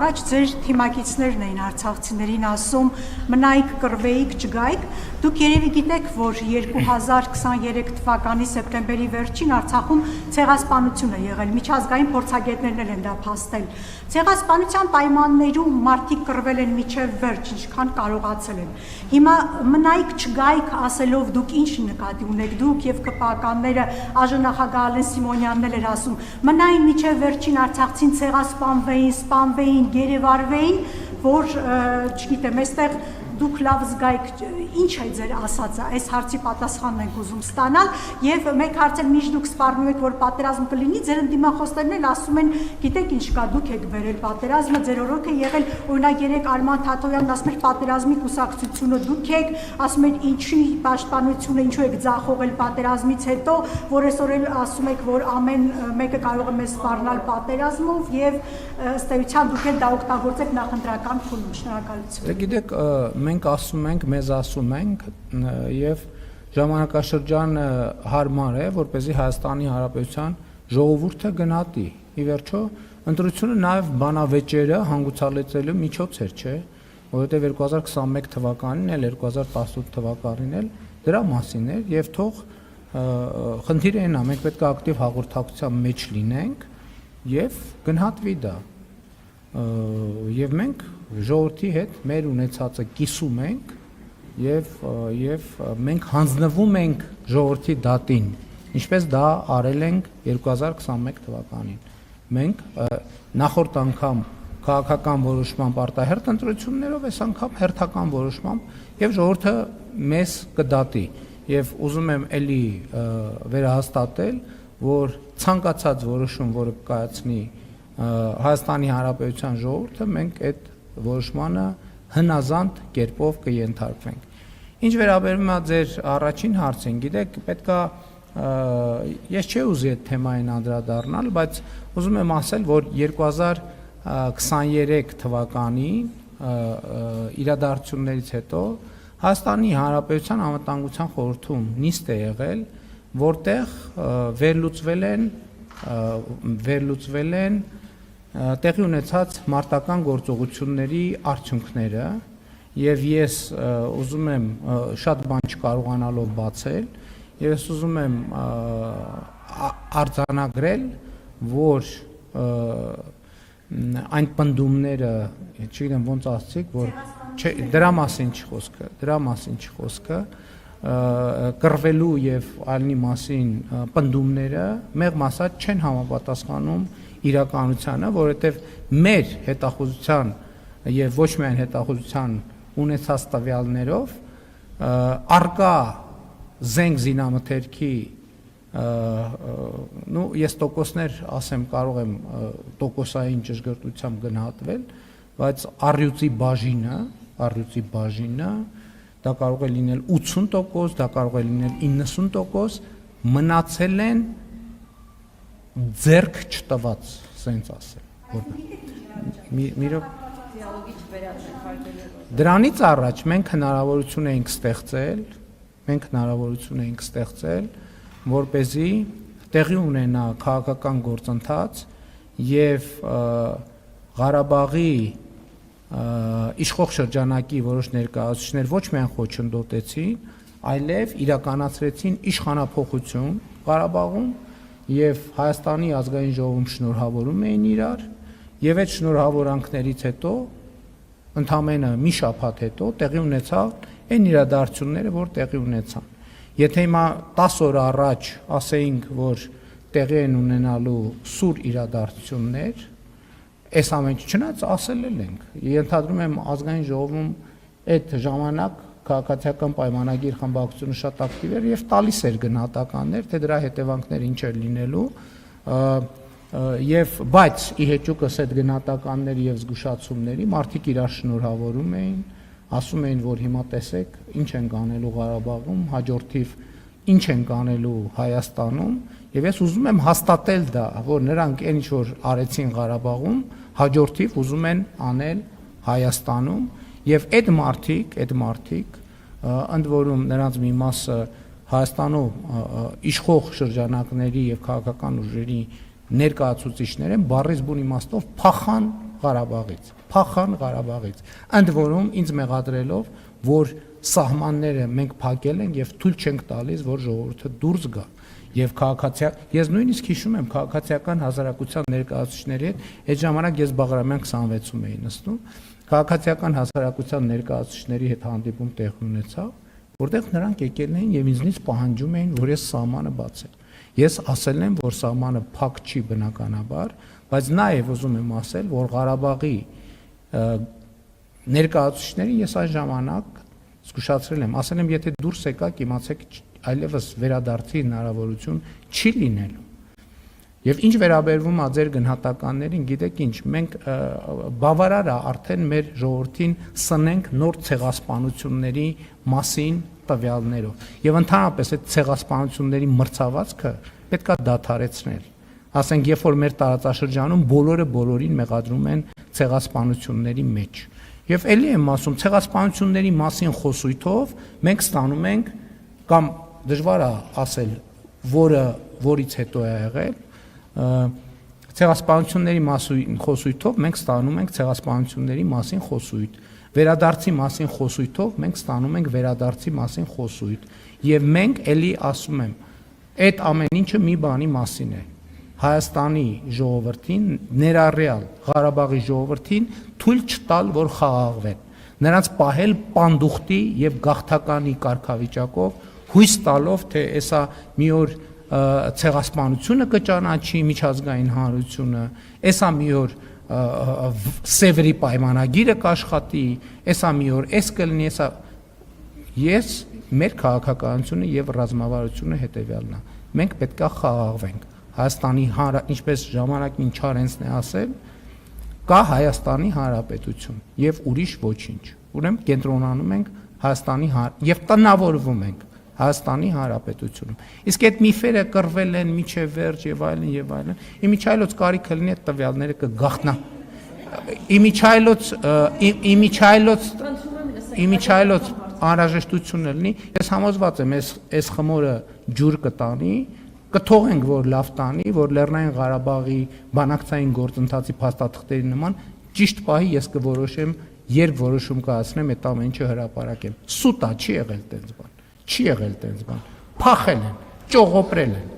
Առաջ ձեր թիմակիցներն էին արցախցիներին ասում մնայիք կռվեիք չգայիք, դուք երևի գիտեք, որ 2023 թվականի սեպտեմբերի վերջին Արցախում ցեղասպանություն է եղել, միջազգային փորձագետներն են դա փաստել։ Ցեղասպանության պայմաններում մարդիկ կռվել են մինչև վերջ, ինչքան կարողացել են։ Հիմա մնայիք չգայիք ասելով դուք ինչ նկատի ունեք, դուք եւ ԿՊԱ-կանները ԱԺ-նախագահ Ալեն Սիմոնյանն էլ էր ասում, մնային մինչև վերջին արցախցին ցեղասպանվեին, սպանվեին, գերեվարվեին, որ չգիտեմ, այստեղ դուք լավ զգայիք, ինչ է ձեր ասածը, այս հարցի պատասխանն ենք ուզում ստանալ եւ մեկ հարց էլ միշտ դուք սպառնում եք, որ պատերազմ կլինի, ձեր ընդդիմախոսներն էլ ասում են, գիտեք ինչ կա, դուք եք վերել պատերազմը, ձեր օրոք է եղել, օրինակ երեք Արման Թաթոյանն ասում էր պատերազմի կուսակցությունը դուք եք, ասում են ինչի պաշտպանությունը, ինչու եք ձախողել պատերազմից հետո, որ այսօր էլ ասում եք, որ ամեն մեկը կարող է մեզ սպառնալ պատերազմով եւ ըստ էության դուք էլ դա օգտագործեք նախընտրական փուլում։ Շնորհակալություն։ Գիտեք, մենք ասում ենք, մեզ ասում ենք եւ ժամանակաշրջանը հարմար է, որպեսզի Հայաստանի Հանրապետության ժողովուրդը գնահատի։ Ի վերջո, ընտրությունը նաեւ բանավեճերը հանգուցալեցելու միջոց էր, չէ՞, որովհետեւ 2021 թվականին էլ 2018 թվականին էլ դրա մասին էր եւ թող խնդիրը այնա, մենք պետք է ակտիվ հաղորդակցության մեջ լինենք եւ գնահատվի դա։ Եվ մենք ժողովրդի հետ մեր ունեցածը կիսում ենք եւ մենք հանձնվում ենք ժողովրդի դատին, ինչպես դա արել ենք 2021 թվականին։ Մենք նախորդ անգամ քաղաքական որոշմամբ արտահերթ ընտրություններով, այս անգամ հերթական որոշմամբ եւ ժողովուրդը մեզ կդատի եւ ուզում եմ էլի վերահաստատել, որ ցանկացած որոշում, որը կայացնի Հայաստանի Հանրապետության ժողովուրդը, մենք այդ որոշմանը հնազանդ կերպով կենթարկվենք։ Ինչ վերաբերում է ձեր առաջին հարցին, գիտեք, պետքա ես չի ուզի այդ թեմային անդրադառնալ, բայց ուզում եմ ասել, որ 2023 թվականի իրադարձություններից հետո Հայաստանի Հանրապետության անվտանգության խորհրդում նիստ է եղել, որտեղ վերլուծվել են տեղի ունեցած մարտական գործողությունների արդյունքները եւ ես ուզում եմ շատ բան չկարողանալով բացել եւ ես ուզում եմ արձանագրել, որ այն պնդումները, չգիտեմ ոնց ասցիք, որ դրա մասին չի խոսքը, կռվելու եւ այլնի մասին պնդումները մեղմ ասած չեն համապատասխանում իրականությանը, որովհետև մեր հետախուզության եւ ոչ միայն հետախուզության ունեցած տվյալներով արկա զենք զինամթերքի ես տոկոսներ ասեմ, կարող եմ տոկոսային ճշգրտությամբ գնահատվել, բայց առյուծի բաժինը դա կարող է լինել 80%, դա կարող է լինել 90%, մնացել են ձեռք չտված, սենց ասել։ Դրանից առաջ մենք հնարավորություն էինք ստեղծել, որպեսզի տեղի ունենա քաղաքական գործընթաց եւ Ղարաբաղի իշխող շրջանակի որոշ ներկայացուցիչներ ոչ միայն խոչընդոտեցին, այլև իրականացրեցին իշխանափոխություն Ղարաբաղում եւ Հայաստանի ազգային ժողովում շնորհավորում էին իրար եւ այդ շնորհավորանքներից հետո ընդամենը մի շաբաթ հետո տեղի ունեցավ այն իրադարձությունները, որ տեղի ունեցան։ Եթե հիմա 10 օր առաջ ասեինք, որ տեղի են ունենալու սուր իրադարձություններ, այս ամենը չնայած ասել ենք։ Ենթադրում եմ ազգային ժողովում այդ ժամանակ քաղաքացիական պայմանագիր խմբակցությունը շատ ակտիվ էր եւ տալիս էր գնահատականներ, թե դրա հետևանքները ինչ էր լինելու, եւ բայց ի հեճուկս այդ գնահատականների եւ զգուշացումների մարդիկ իրար շնորհավորում էին, ասում էին, որ հիմա տեսեք ինչ են կանելու Ղարաբաղում, հաջորդիվ ինչ են կանելու Հայաստանում, եւ ես ուզում եմ հաստատել դա, որ նրանք այն ինչ որ արեցին Ղարաբաղում, հաջորդիվ ուզում են անել Հայաստանում եւ այդ մարդիկ ընդ որում նրանց մի մասը Հայաստանում իշխող շրջանակների եւ քաղաքական ուժերի ներկայացուցիչներ են, բառից բուն իմաստով փախան Ղարաբաղից, փախան Ղարաբաղից, ընդ որում ինձ մեղադրելով, որ սահմանները մենք փակել ենք եւ թույլ չենք տալիս, որ ժողովուրդը դուրս գա։ Եվ ես նույնիսկ հիշում եմ քաղաքացիական հասարակության ներկայացուցիչների հետ, այդ ժամանակ ես Բաղրամյան 26-ում էի նստում, քաղաքացիական հասարակության ներկայացուցիչների հետ հանդիպում տեղի ունեցավ, որտեղ նրանք եկել էին եւ ինձնից պահանջում էին, որ ես սահմանը բացեմ։ Ես ասել եմ, որ սահմանը փակ չի բնականաբար, բայց նաեւ ուզում եմ ասել, որ Ղարաբաղի ներկայացուցիչներին ես այն ժամանակ զգուշացրել եմ, ասել եմ, եթե դուրս եկաք, իմացեք այլևս վերադարձի հնարավորություն չի լինելու։ Եվ ինչ վերաբերվում է ձեր գնահատականներին, գիտեք ինչ, մենք բավարար է արդեն մեր ժողովրդին սնենք նոր ցեղասպանությունների մասին տվյալներով։ Եվ ընդհանրապես այդ ցեղասպանությունների մրցավազքը պետք է դադարեցնել։ Ասենք, երբ որ մեր տարածաշրջանում բոլորը բոլորին մեղադրում են ցեղասպանությունների մեջ։ Եվ ելի եմ ասում, ցեղասպանությունների մասին խոսույթով մենք ստանում ենք կամ դժվար է ասել, որից հետո է եղել, ցեղասպանությունների մասին խոսույթով մենք ստանում ենք ցեղասպանությունների մասին խոսույթ, վերադարձի մասին խոսույթով մենք ստանում ենք վերադարձի մասին խոսույթ, եւ մենք ելի ասում եմ, այդ ամեն ինչը մի բանի մասին է, Հայաստանի ժողովրդին, ներառյալ Ղարաբաղի ժողովրդին թույլ չտալ, որ խաղաղվեն, նրանց պահել պանդուխտի եւ գաղթականի կարգավիճակով, հույս տալով, թե էսա մի օր ցեղասպանությունը կճանաչի միջազգային հանրությունը, էսա մի օր Սևերի պայմանագիրը կաշխատի, էսա մի օր էս կլինի, էսա ես մեր քաղաքականությունը եւ ռազմավարությունը հետեւյալն է։ Մենք պետք է խաղաղվենք։ Հայաստանի ինչպես ժամանակին Չարենցն է ասել, կա Հայաստանի Հանրապետություն եւ ուրիշ ոչինչ։ Ուրեմն կենտրոնանում ենք Հայաստանի եւ տնավորվում ենք Հայաստանի Հանրապետությունում։ Իսկ այդ միֆերը կռվել են միջև վերջ եւ այլն եւ այլն։ Իմիջայլոց կարիքը լինի այդ տվյալները կգաղտնա։ Իմիջայլոց անհրաժեշտությունը լինի։ Ես համոզված եմ, այս խմորը ջուր կտանի, կթողենք, որ լավ տանի, որ Լեռնային Ղարաբաղի բանակցային գործընթացի փաստաթղթերի նման ճիշտ պահի ես կորոշեմ, երբ որոշում կայացնեմ, այդ ամեն ինչը հրապարակեմ։ Սուտ է, չի եղել տենց բան։ Չի եղել տենց բան։ Փախել են, ճողոպրել են։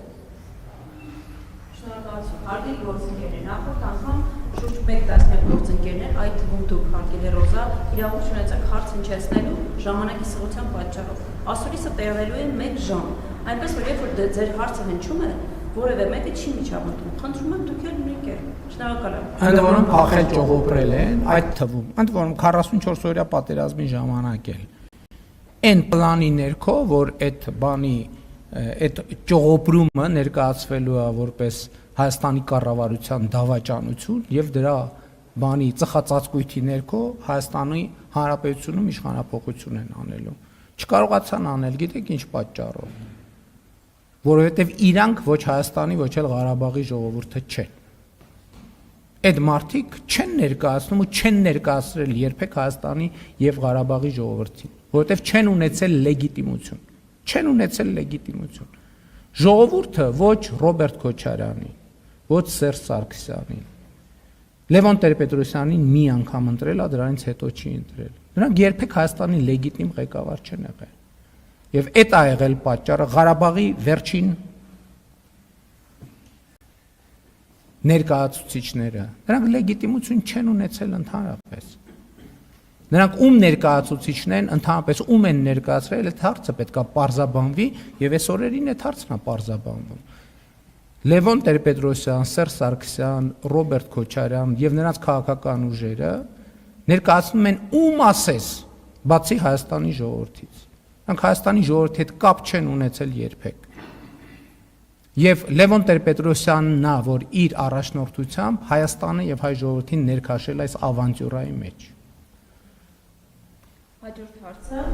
Շնորհակալություն։ Հարգելի գործընկերներ, նախորդ անգամ շուրջ 1 տասնյակ գործընկերներ, այդ թվում դուք, հարգելի Ռոզա, իրավունք ունեցաք հարց հնչեցնելու ժամանակի սղության պատճառով։ Ասորիսը տևելու է 1 ժամ, այնպես որ երբ որ ձեր հարցը հնչում է, որևէ մեկը չի միջամտում։ Խնդրում եմ դուք էլ նույն կերպ։ Շնորհակալ եմ։ Ընդ որում փախել ճողոպրել են, այդ թվում։ Ընդ որում 44 օրյա պատերազմի ժամանակ էլ այն պլանի ներքո, որ այդ բանի այդ ճողոպրումը ներկայացվելու է որպես Հայաստանի կառավարության դավաճանություն եւ դրա բանի ծխածածկույթի ներքո Հայաստանի Հանրապետությունում իշխանապողություն են անելու։ Չկարողացան անել, գիտեք ինչ պատճառով։ Որովհետեւ իրանք ոչ Հայաստանի, ոչ էլ Ղարաբաղի ժողովուրդը չեն։ Այդ մարդիկ չեն ներկայացնում ու չեն ներկայացրել երբեք Հայաստանի եւ Ղարաբաղի ժողովրդին, որովհետեւ չեն ունեցել լեգիտիմություն։ Չեն ունեցել լեգիտիմություն։ Ժողովուրդը ոչ Ռոբերտ Քոչարյանին, ոչ Սերժ Սարգսյանին, Լևոն Տեր-Պետրոսյանին մի անգամ ընտրել է, դրանից հետո չի ընտրել։ Նրանք երբեք Հայաստանի լեգիտիմ ղեկավար չեն եղել։ Եվ այդ է եղել պատճառը Ղարաբաղի վերջին ներկայացուցիչները, նրանք լեգիտիմություն չեն ունեցել ընդհանրապես։ Նրանք ում ներկայացուցիչն են, ընդհանրապես ում են ներկայացրել, այդ հարցը պետքա պարզաբանվի եւ այս օրերին այդ հարցն է պարզաբանվում։ Լևոն Տեր-Պետրոսյան, Սերժ Սարգսյան, Ռոբերտ Քոչարյան եւ նրանց քաղաքական ուժերը ներկայացնում են ում ասես, բացի Հայաստանի ժողովրդից։ Նրանք Հայաստանի ժողովրդի հետ կապ չեն ունեցել երբեք։ Եվ Լևոն Տեր-Պետրոսյանն նա, որ իր առաջնորդությամբ Հայաստանը եւ հայ ժողովրդին ներքաշել այս ավանտյուրայի մեջ։ Հաջորդ հարցը